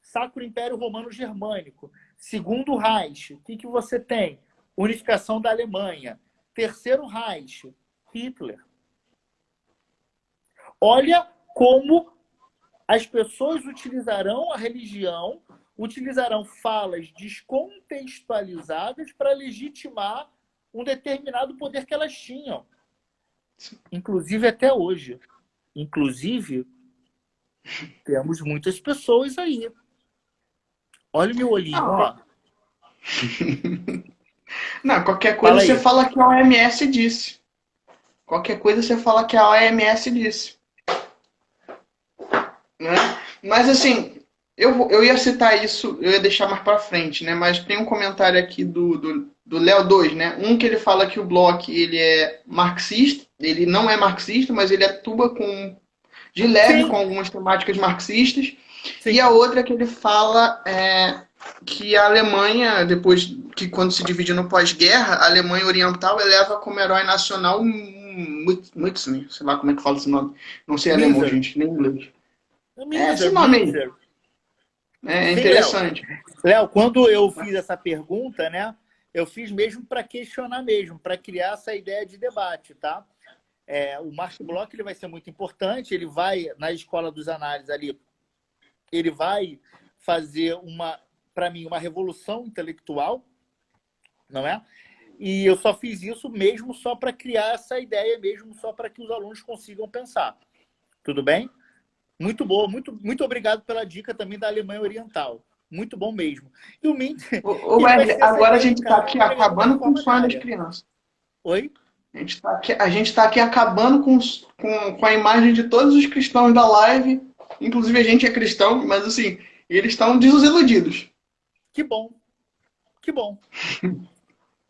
Sacro Império Romano Germânico. Segundo Reich, o que você tem? unificação da Alemanha. Terceiro Reich, Hitler. Olha como as pessoas utilizarão a religião, utilizarão falas descontextualizadas para legitimar um determinado poder que elas tinham. Inclusive até hoje. Inclusive, temos muitas pessoas aí. Olha o meu olhinho, ó. Não, qualquer coisa você fala que a OMS disse. Qualquer coisa você fala que a OMS disse. Né? Mas assim, eu ia citar isso, eu ia deixar mais pra frente, né? Mas tem um comentário aqui do Léo 2, né? Um que ele fala que o Bloch, ele é marxista, ele não é marxista, mas ele atua de leve com algumas temáticas marxistas. Sim. E a outra que ele fala que a Alemanha, depois que quando se divide no pós-guerra, a Alemanha Oriental eleva como herói nacional Mutzny, sei lá como é que fala esse nome. Não sei alemão, gente, nem inglês. Esse nome aí. É interessante. Léo, quando eu fiz essa pergunta, né, eu fiz mesmo para questionar mesmo, para criar essa ideia de debate, tá? O Marx Bloch ele vai ser muito importante, ele vai, na escola dos análises ali, ele vai fazer, para mim, uma revolução intelectual, não é? E eu só fiz isso mesmo só para criar essa ideia, mesmo só para que os alunos consigam pensar. Tudo bem? Muito bom, muito obrigado pela dica também da Alemanha Oriental. Muito bom mesmo. E o Mint... agora a gente está aqui acabando com o sonho das crianças. Oi? A gente tá aqui acabando com a imagem de todos os cristãos da live. Inclusive a gente é cristão, mas assim, eles estão desiludidos. Que bom. Que bom.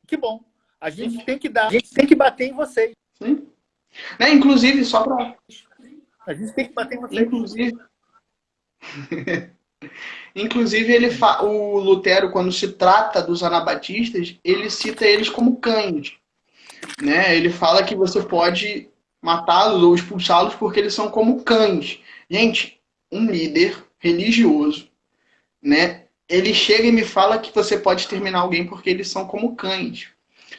Que bom. A gente tem que bater em vocês. Sim. Né? Inclusive, só para... A gente tem que bater em vocês. Inclusive o Lutero, quando se trata dos anabatistas, ele cita eles como cães. Né? Ele fala que você pode matá-los ou expulsá-los porque eles são como cães. Gente, um líder religioso, né? Ele chega e me fala que você pode exterminar alguém porque eles são como cães.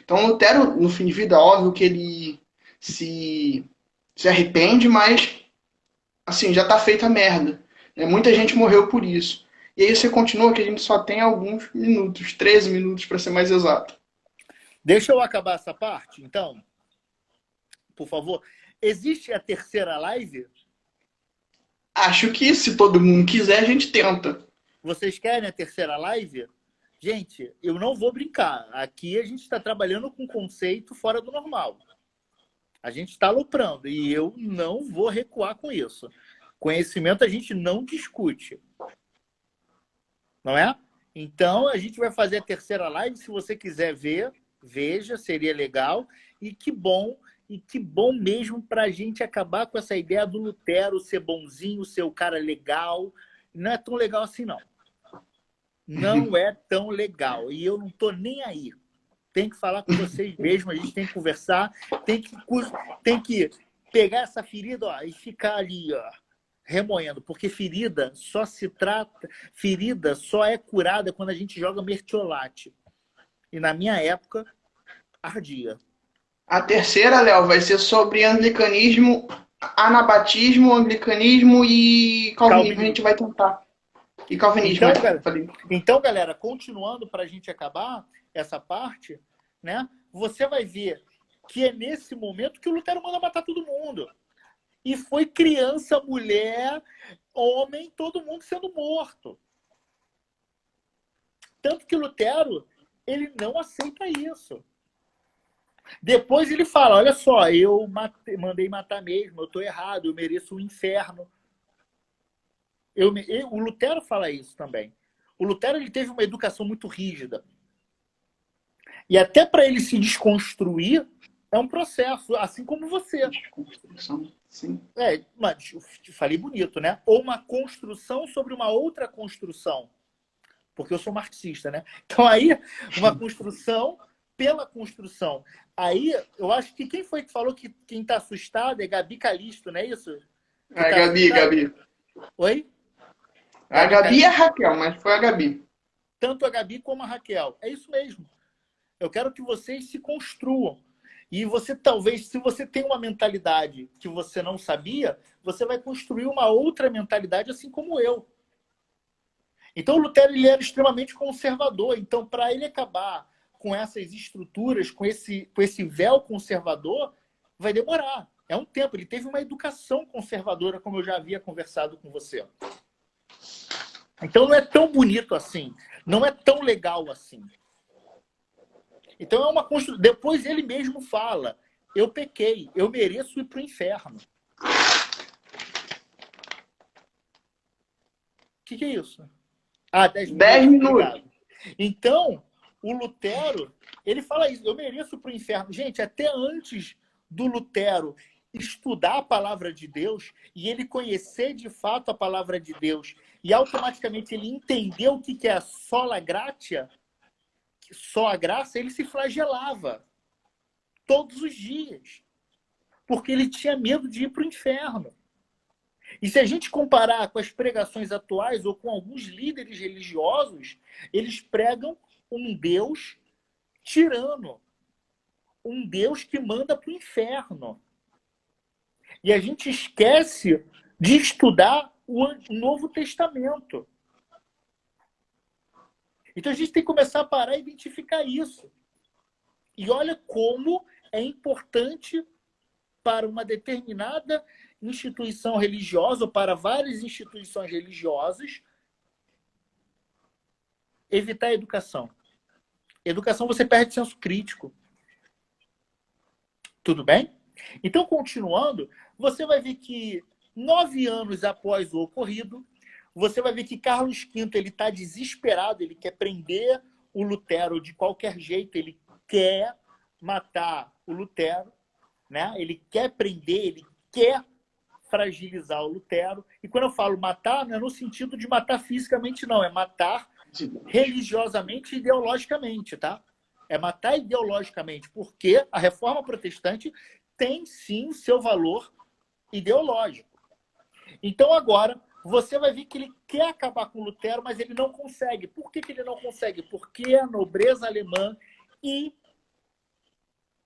Então, Lutero, no fim de vida, óbvio que ele se arrepende, mas assim, já tá feita a merda. Muita gente morreu por isso. E aí você continua que a gente só tem alguns minutos, 13 minutos para ser mais exato. Deixa eu acabar essa parte, então. Por favor. Existe a terceira live? Acho que se todo mundo quiser, a gente tenta. Vocês querem a terceira live? Gente, eu não vou brincar. Aqui a gente está trabalhando com conceito fora do normal. A gente está aloprando e eu não vou recuar com isso. Conhecimento a gente não discute. Não é? Então, a gente vai fazer a terceira live. Se você quiser ver, veja, seria legal. E que bom mesmo para a gente acabar com essa ideia do Lutero ser bonzinho, ser o cara legal. Não é tão legal assim, não. Não é tão legal. E eu não tô nem aí. Tem que falar com vocês mesmo, a gente tem que conversar, tem que pegar essa ferida, ó, e ficar ali, ó, remoendo. Porque ferida só é curada quando a gente joga mertiolate. E na minha época, ardia. A terceira, Léo, vai ser sobre anglicanismo, anabatismo, anglicanismo e calvinismo. A gente vai tentar. E calvinismo. Então, galera, continuando para a gente acabar essa parte, né? Você vai ver que é nesse momento que o Lutero manda matar todo mundo. E foi criança, mulher, homem, todo mundo sendo morto. Tanto que Lutero, ele não aceita isso. Depois ele fala, olha só, eu mandei matar mesmo, eu estou errado, eu mereço o inferno. O Lutero fala isso também. O Lutero ele teve uma educação muito rígida. E até para ele se desconstruir, é um processo, assim como você. Desconstrução, sim. Mas falei bonito, né? Ou uma construção sobre uma outra construção. Porque eu sou marxista, né? Então aí, uma construção pela construção. Aí, eu acho que quem foi que falou que quem está assustado é Gabi Calisto, não é isso? Gabi. Oi? A Gabi e a Raquel, mas foi a Gabi. Tanto a Gabi como a Raquel. É isso mesmo. Eu quero que vocês se construam. E você, talvez, se você tem uma mentalidade que você não sabia, você vai construir uma outra mentalidade, assim como eu. Então, o Lutero ele era extremamente conservador. Então, para ele acabar com essas estruturas, com esse véu conservador, vai demorar. É um tempo. Ele teve uma educação conservadora, como eu já havia conversado com você. Então, não é tão bonito assim. Não é tão legal assim. Então, é uma construção. Depois ele mesmo fala, eu pequei, eu mereço ir para o inferno. O que é isso? 10 minutos. 10 minutos. Obrigado. Então, o Lutero, ele fala isso, eu mereço para o inferno. Gente, até antes do Lutero estudar a palavra de Deus e ele conhecer de fato a palavra de Deus e automaticamente ele entendeu o que é a sola gratia, só a graça, ele se flagelava todos os dias, porque ele tinha medo de ir para o inferno. E se a gente comparar com as pregações atuais ou com alguns líderes religiosos, eles pregam um Deus tirano, um Deus que manda para o inferno. E a gente esquece de estudar o Novo Testamento. Então a gente tem que começar a parar e identificar isso. E olha como é importante para uma determinada instituição religiosa, ou para várias instituições religiosas, evitar a educação. Educação você perde senso crítico. Tudo bem? Então, continuando, você vai ver que 9 anos após o ocorrido, você vai ver que Carlos V ele está desesperado, ele quer prender o Lutero de qualquer jeito, ele quer matar o Lutero, né? Ele quer prender, ele quer fragilizar o Lutero. E quando eu falo matar, não é no sentido de matar fisicamente, não. É matar religiosamente e ideologicamente, tá? É matar ideologicamente, porque a reforma protestante tem, sim, seu valor ideológico. Então, agora, você vai ver que ele quer acabar com Lutero, mas ele não consegue. Por que ele não consegue? Porque a nobreza alemã e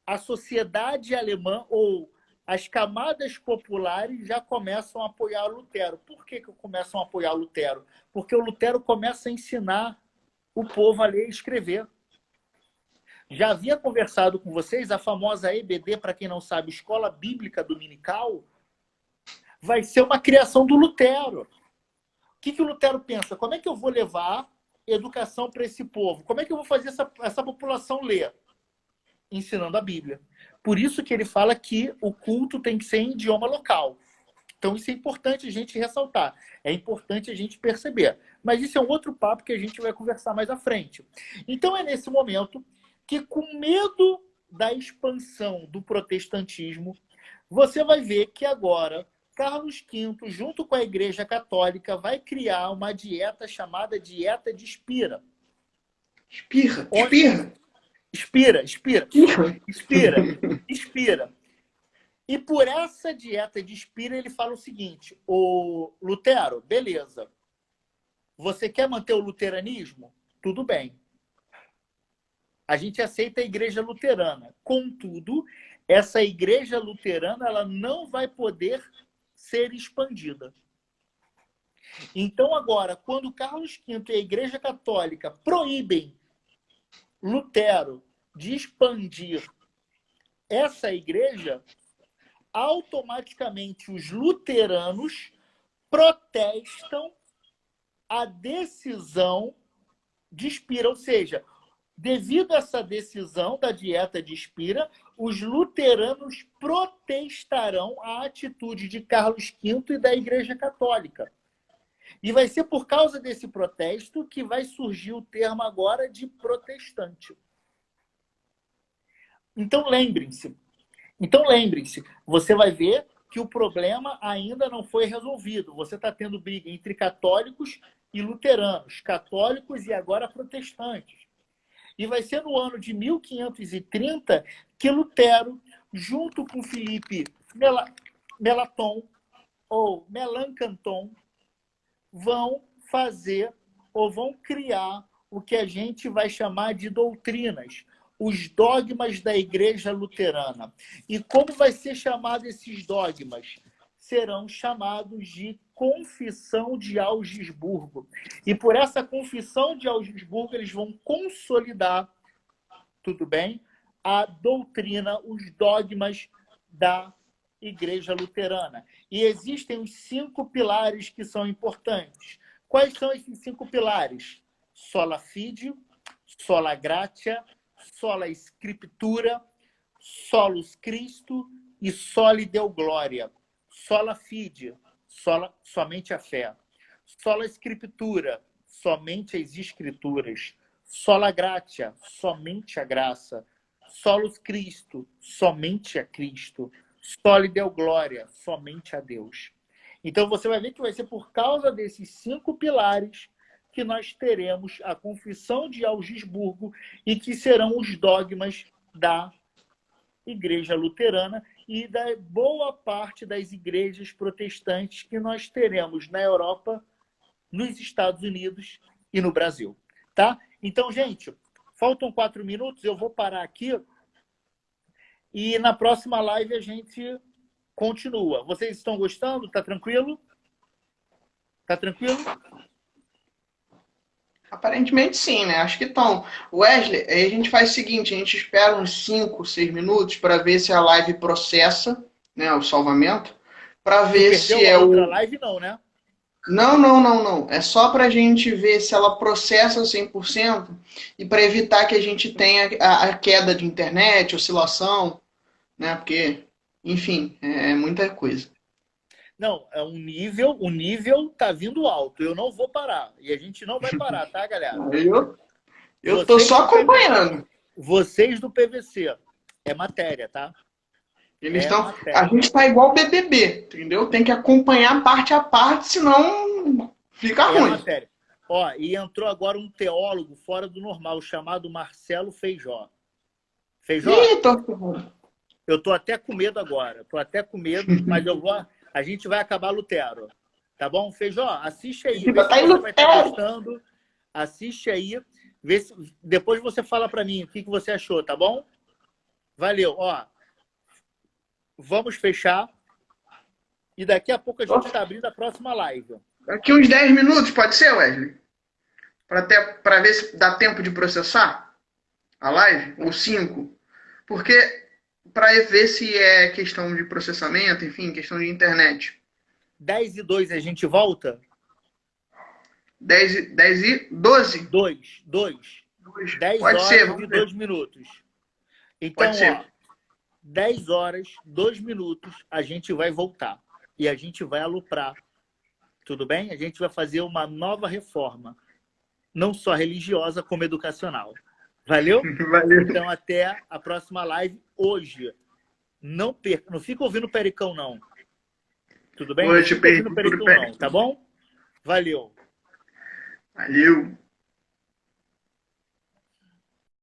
a sociedade alemã, ou as camadas populares, já começam a apoiar o Lutero. Por que começam a apoiar o Lutero? Porque o Lutero começa a ensinar o povo a ler e escrever. Já havia conversado com vocês, a famosa EBD, para quem não sabe, Escola Bíblica Dominical, vai ser uma criação do Lutero. O que o Lutero pensa? Como é que eu vou levar educação para esse povo? Como é que eu vou fazer essa população ler? Ensinando a Bíblia. Por isso que ele fala que o culto tem que ser em idioma local. Então isso é importante a gente ressaltar. É importante a gente perceber. Mas isso é um outro papo que a gente vai conversar mais à frente. Então é nesse momento que, com medo da expansão do protestantismo, você vai ver que agora Carlos V, junto com a Igreja Católica, vai criar uma dieta chamada Dieta de Spira. Espirra, espirra. Expira. E por essa dieta de Spira, ele fala o seguinte: o Lutero, beleza. Você quer manter o luteranismo? Tudo bem. A gente aceita a igreja luterana. Contudo, essa igreja luterana ela não vai poder ser expandida. Então, agora, quando Carlos V e a Igreja Católica proíbem Lutero de expandir essa igreja, automaticamente os luteranos protestam a decisão de Spira. Ou seja, devido a essa decisão da dieta de Spira, os luteranos protestarão a atitude de Carlos V e da Igreja Católica. E vai ser por causa desse protesto que vai surgir o termo agora de protestante. Então lembrem-se, você vai ver que o problema ainda não foi resolvido. Você está tendo briga entre católicos e luteranos, católicos e agora protestantes. E vai ser no ano de 1530 que Lutero, junto com Felipe Melanchthon, ou Melanchthon, vão fazer ou vão criar o que a gente vai chamar de doutrinas, os dogmas da Igreja Luterana. E como vai ser chamado esses dogmas? Serão chamados de Confissão de Augsburgo. E por essa Confissão de Augsburgo, eles vão consolidar, tudo bem, a doutrina, os dogmas da Igreja Luterana. E existem os 5 pilares que são importantes. Quais são esses 5 pilares? Sola fide, sola gratia, sola scriptura, solus Christo e soli deo gloria. Sola fide, somente a fé. Sola scriptura, somente as escrituras. Sola gratia, somente a graça. Solus Christo, somente a Cristo. Soli deo gloria, somente a Deus. Então você vai ver que vai ser por causa desses 5 pilares que nós teremos a Confissão de Augsburgo e que serão os dogmas da Igreja Luterana e da boa parte das igrejas protestantes que nós teremos na Europa, nos Estados Unidos e no Brasil. Tá? Então, gente, faltam 4 minutos, eu vou parar aqui e na próxima live a gente continua. Vocês estão gostando? Tá tranquilo? Tá tranquilo? Aparentemente sim, né? Acho que estão. Wesley, aí a gente faz o seguinte, a gente espera uns 5, 6 minutos para ver se a live processa, né, o salvamento, para ver se é outra o... live não, né? Não. É só para a gente ver se ela processa 100% e para evitar que a gente tenha a queda de internet, oscilação, né? Porque, enfim, é muita coisa. Não, é o nível tá vindo alto. Eu não vou parar. E a gente não vai parar, tá, galera? Eu tô só acompanhando. Vocês do PVC. É matéria, tá? Eles estão. A gente tá igual BBB, entendeu? Tem que acompanhar parte a parte, senão fica ruim. Matéria. Ó, e entrou agora um teólogo fora do normal, chamado Marcelo Feijó. Feijó? Ih, eu tô até com medo agora. Tô até com medo, mas eu vou. A gente vai acabar Lutero. Tá bom? Feijó, assiste aí. Vê se você vai estar gostando. Assiste aí. Vê se... Depois você fala para mim o que você achou, tá bom? Valeu. Ó, vamos fechar. E daqui a pouco a gente está abrindo a próxima live. Daqui uns 10 minutos, pode ser, Wesley? Para ver se dá tempo de processar a live, ou 5. Porque para ver se é questão de processamento, enfim, questão de internet. 10:02 a gente volta? 10:12? 2. 10 Pode horas ser, e 2 minutos. Então, ó, 10 horas, 2 minutos, a gente vai voltar. E a gente vai aloprar. Tudo bem? A gente vai fazer uma nova reforma. Não só religiosa, como educacional. Valeu? Valeu. Então, até a próxima live hoje. Não perca. Não fica ouvindo Pericão, não. Tudo bem? Hoje, não fica ouvindo Pericão, não. Tá bom? Valeu. Valeu.